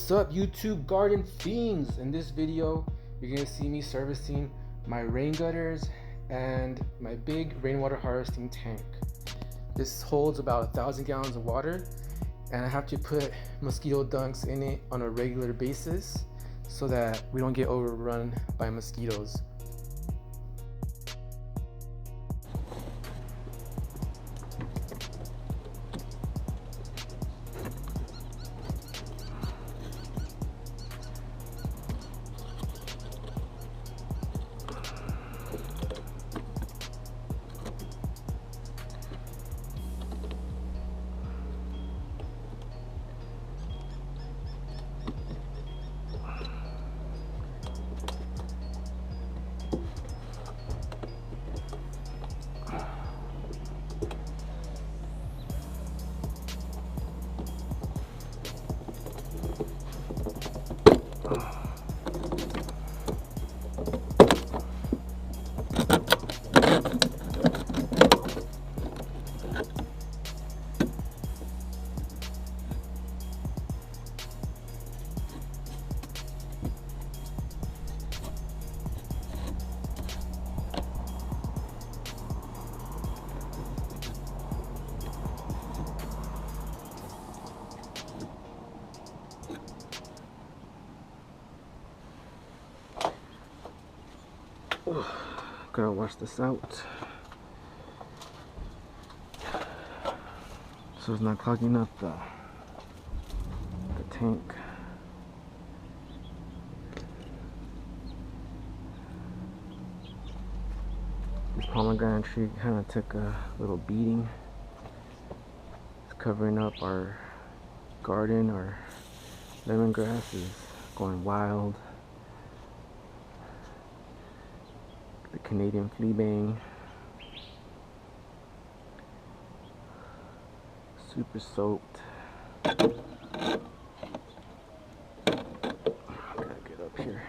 What's up, YouTube garden fiends? In this video, you're gonna see me servicing my rain gutters and my big rainwater harvesting tank. This holds about 1,000 gallons of water, and I have to put mosquito dunks in it on a regular basis so that we don't get overrun by mosquitoes. Gotta wash this out so it's not clogging up the tank. This pomegranate tree kind of took a little beating. It's covering up our garden. Our lemongrass is going wild. The Canadian fleabane, super soaked. Gotta get up here.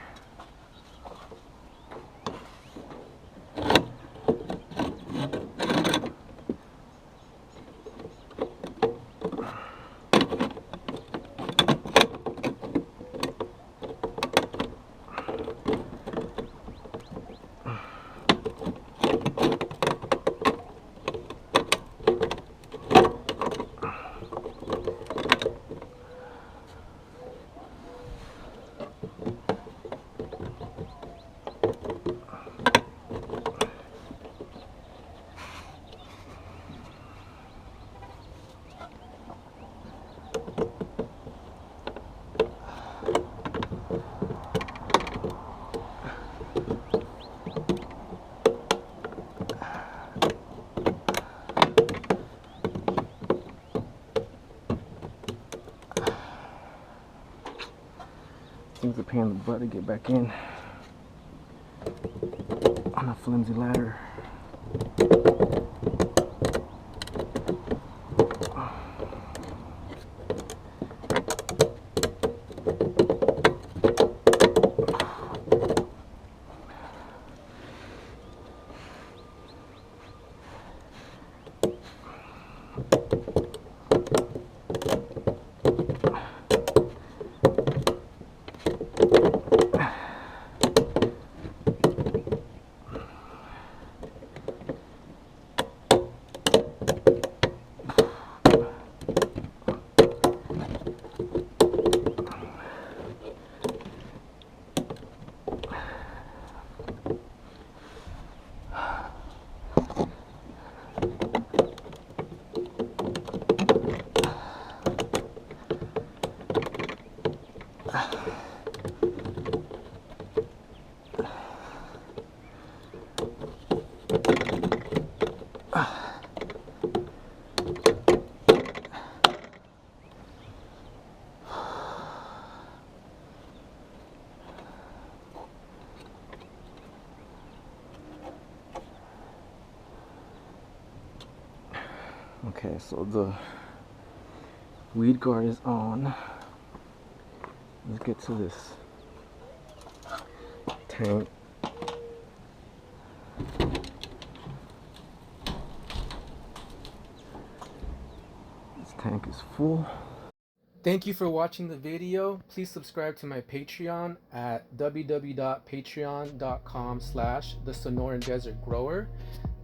It's a pain in the butt to get back in on a flimsy ladder. Okay, so the weed guard is on. Let's get to this tank. This tank is full. Thank you for watching the video. Please subscribe to my Patreon at www.patreon.com/thesonoran-desert-grower.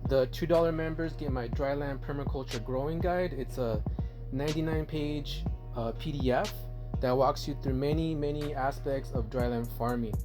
The $2 members get my dryland permaculture growing guide. It's a 99-page PDF that walks you through many aspects of dryland farming.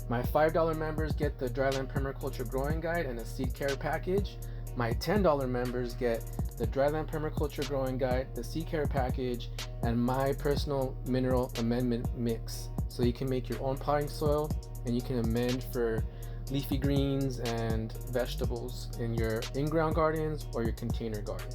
My $5 members get the dryland permaculture growing guide and a seed care package. My $10 members get the dryland permaculture growing guide, the seed care package, and my personal mineral amendment mix. So you can make your own potting soil and you can amend for leafy greens and vegetables in your in-ground gardens or your container gardens.